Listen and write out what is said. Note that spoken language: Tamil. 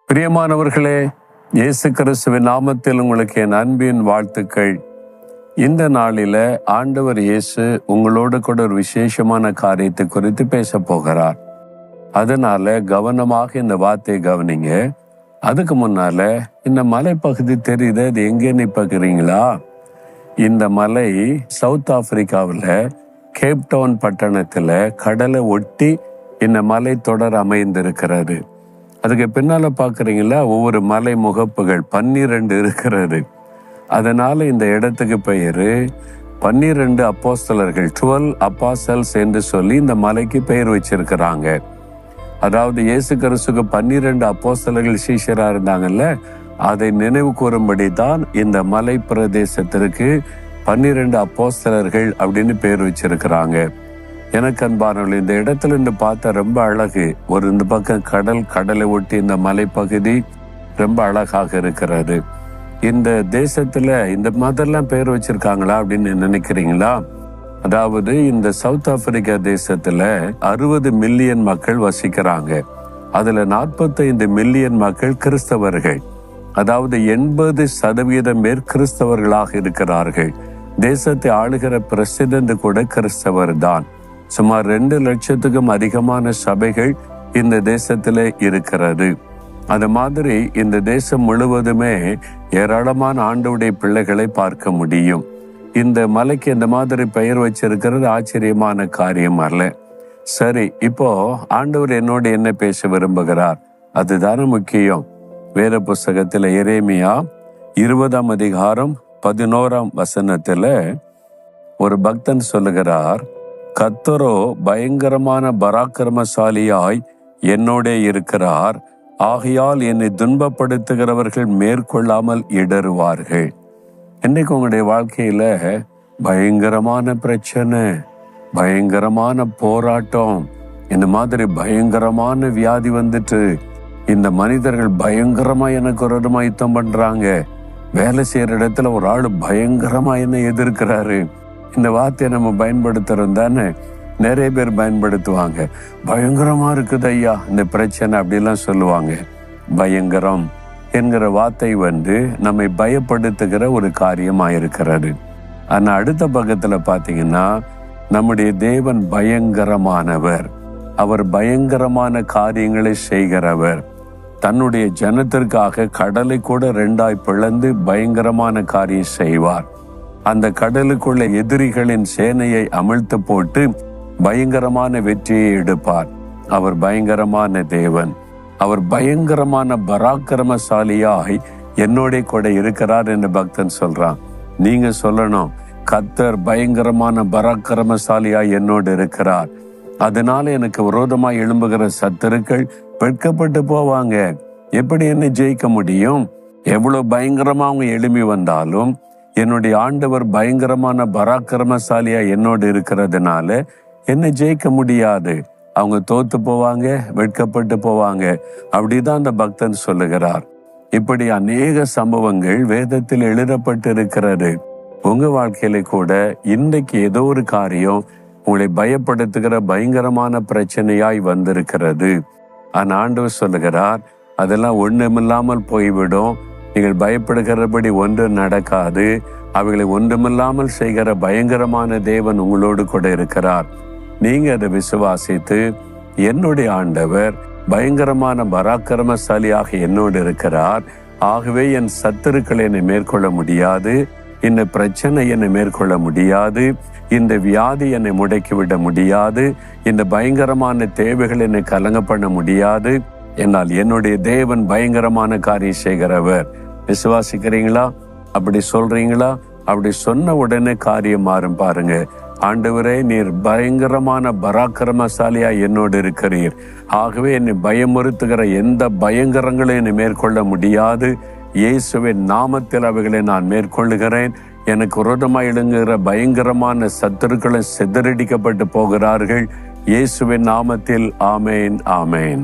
பிரியமானவர்களே, இயேசு கிறிஸ்துவின் நாமத்தில் உங்களுக்கு என் அன்பின் வாழ்த்துக்கள். இந்த நாளில ஆண்டவர் இயேசு உங்களோடு கூட ஒரு விசேஷமான காரியத்தை குறித்து பேச போகிறார். அதனால கவனமாக இந்த வார்த்தையை கவனிங்க. அதுக்கு முன்னால இந்த மலைப்பகுதி தெரியுது, அது எங்கன்னு பார்க்குறீங்களா? இந்த மலை சவுத் ஆப்பிரிக்காவில் கேப்டவுன் பட்டணத்தில் கடலை ஒட்டி இந்த மலை தொடர் அமைந்திருக்கிறது. அதுக்கு பின்னால பார்க்குறீங்களா, ஒவ்வொரு மலை முகப்புகள் 12 இருக்கிறது. அதனால இந்த இடத்துக்கு பெயர் 12 அப்போஸ்தலர்கள், 12 apostles என்று சொல்லி இந்த மலைக்கு பெயர் வச்சிருக்கிறாங்க. அதாவது இயேசு கிறிஸ்துக்கு 12 அப்போஸ்தலர்கள் சீஷரா இருந்தாங்கல்ல, அதை நினைவு கூறும்படி தான் இந்த மலை பிரதேசத்திற்கு 12 அப்போஸ்தலர்கள் அப்படின்னு பேர் வச்சிருக்கிறாங்க. எனக்கு அன்பானவர்கள், இந்த இடத்துல இருந்து பார்த்தா ரொம்ப அழகு. ஒரு இந்த பக்கம் கடலை ஒட்டி இந்த மலைப்பகுதி ரொம்ப அழகாக இருக்கிறது. இந்த தேசத்துல இந்த மாதிரிலாம் பேர் வச்சிருக்காங்களா அப்படின்னு நினைக்கிறீங்களா? அதாவது இந்த சவுத் ஆப்பிரிக்கா தேசத்துல 60 மில்லியன் மக்கள் வசிக்கிறாங்க. அதுல 45 மில்லியன் மக்கள் கிறிஸ்தவர்கள். அதாவது 80% பேர் கிறிஸ்தவர்களாக இருக்கிறார்கள். தேசத்தை ஆளுகிற பிரசிடென்ட் கூட கிறிஸ்தவர் தான். சுமார் 2 லட்சத்துக்கும் அதிகமான சபைகள் இந்த தேசத்துல இருக்கிறது. அது மாதிரி இந்த தேசம் முழுவதுமே ஏராளமான ஆண்டவருடைய பிள்ளைகளை பார்க்க முடியும். இந்த மலைக்கு இந்த மாதிரி பெயர் வச்சிருக்கிறது ஆச்சரியமான காரியம் அல்ல. சரி, இப்போ ஆண்டவர் என்னோடு என்ன பேச விரும்புகிறார், அதுதானே முக்கியம். வேத புஸ்தகத்துல எரேமியா 20ஆம் அதிகாரம் 11ஆம் வசனத்துல ஒரு பக்தன் சொல்லுகிறார், கர்த்தரோ பயங்கரமான பராக்கிரமசாலியாய் என்னோடே இருக்கிறார், ஆகையால் என்னை துன்பப்படுத்துகிறவர்கள் மேற்கொள்ளாமல் இடறுவார்கள். இன்னைக்கு உங்களுடைய வாழ்க்கையில பயங்கரமான பிரச்சனை, பயங்கரமான போராட்டம், இந்த மாதிரி பயங்கரமான வியாதி வந்துட்டு இந்த மனிதர்கள் பயங்கரமா எனக்கு ஒரு இடமா யுத்தம் பண்றாங்க. வேலை செய்யற இடத்துல ஒரு ஆளு பயங்கரமா என்ன எதிர்க்கிறாரு. இந்த வார்த்தையை நம்ம பயன்படுத்துறோம் தானே, நிறைய பேர் பயன்படுத்துவாங்க. பயங்கரமா இருக்குது ஐயா இந்த பிரச்சனை அப்படிலாம் சொல்லுவாங்க. பயங்கரம் என்கிற வார்த்தை நம்மை பயப்படுத்துகிற ஒரு காரியமா இருக்கிறது. ஆனா அடுத்த பக்கத்துல பாத்தீங்கன்னா, நம்முடைய தேவன் பயங்கரமானவர். அவர் பயங்கரமான காரியங்களை செய்கிறவர். தன்னுடைய ஜனத்திற்காக கடலை கூட 2ஆய் பிளந்து பயங்கரமான காரியம் செய்வார். அந்த கடலுக்குள்ள எதிரிகளின் சேனையை அமிழ்த்து போட்டு பயங்கரமான வெற்றியை எடுப்பார். அவர் பயங்கரமான தேவன். அவர் பயங்கரமான பராக்கிரமசாலியாய் என்னோட கூட இருக்கிறார் என்று பக்தன் சொல்றான். நீங்க சொல்லணும், கர்த்தர் பயங்கரமான பராக்கிரமசாலியாய் என்னோடு இருக்கிறார். அதனால எனக்கு விரோதமாய் எழும்புகிற சத்துருக்கள் வெட்கப்பட்டு போவாங்க. எப்படி என்ன ஜெயிக்க முடியும்? எவ்வளவு பயங்கரமா அவங்க எழும்பி வந்தாலும் என்னுடைய ஆண்டவர் பயங்கரமான பராக்கிரமசாலியா என்னோடு இருக்கிறதுனால என்ன ஜெயிக்க முடியாது. அவங்க தோத்து போவாங்க, வெட்கப்பட்டு போவாங்க. அப்படிதான் அந்த பக்தன் சொல்லுகிறார். இப்படி அநேக சம்பவங்கள் வேதத்தில் எழுதப்பட்டு இருக்கிறது. உங்க வாழ்க்கையில கூட இன்றைக்கு ஏதோ ஒரு காரியம் உங்களை பயப்படுத்துகிற பயங்கரமான பிரச்சனையாய் வந்திருக்கிறது. ஆனா ஆண்டவர் சொல்லுகிறார், அதெல்லாம் ஒண்ணுமில்லாமல் போய்விடும். நீங்கள் பயப்படுகிறபடி ஒன்று நடக்காது. அவைகளை ஒன்றுமில்லாமல் செய்கிற பயங்கரமான தேவன் உங்களோடு கூட இருக்கிறார். நீங்க அதை விசுவாசித்து, என்னுடைய ஆண்டவர் பயங்கரமான பராக்கிரமசாலியாக என்னோடு இருக்கிறார், ஆகவே என் சத்துருக்கள் என்னை மேற்கொள்ள முடியாது, இந்த பிரச்சனை என்னை மேற்கொள்ள முடியாது, இந்த வியாதி என்னை முடக்கிவிட முடியாது, இந்த பயங்கரமான தேவைகள் என்னை கலங்க பண்ண முடியாது. என்னால் என்னுடைய தேவன் பயங்கரமான காரியம் செய்கிறவர். விசுவாசிக்கிறீங்களா? அப்படி சொல்றீங்களா? அப்படி சொன்ன உடனே காரியம் மாறும். பாருங்க, ஆண்டவரே, நீர் பயங்கரமான பராக்கிரமசாலியா என்னோடு இருக்கிறீர், ஆகவே என்னை பயமுறுத்துகிற எந்த பயங்கரங்களும் என்னை மேற்கொள்ள முடியாது. இயேசுவின் நாமத்தில் அவைகளை நான் மேற்கொள்ளுகிறேன். எனக்கு விரோதமாய் எழுங்குகிற பயங்கரமான சத்துருக்களை சிதறடிக்கப்பட்டு போகிறார்கள். இயேசுவின் நாமத்தில் ஆமேன், ஆமேன்.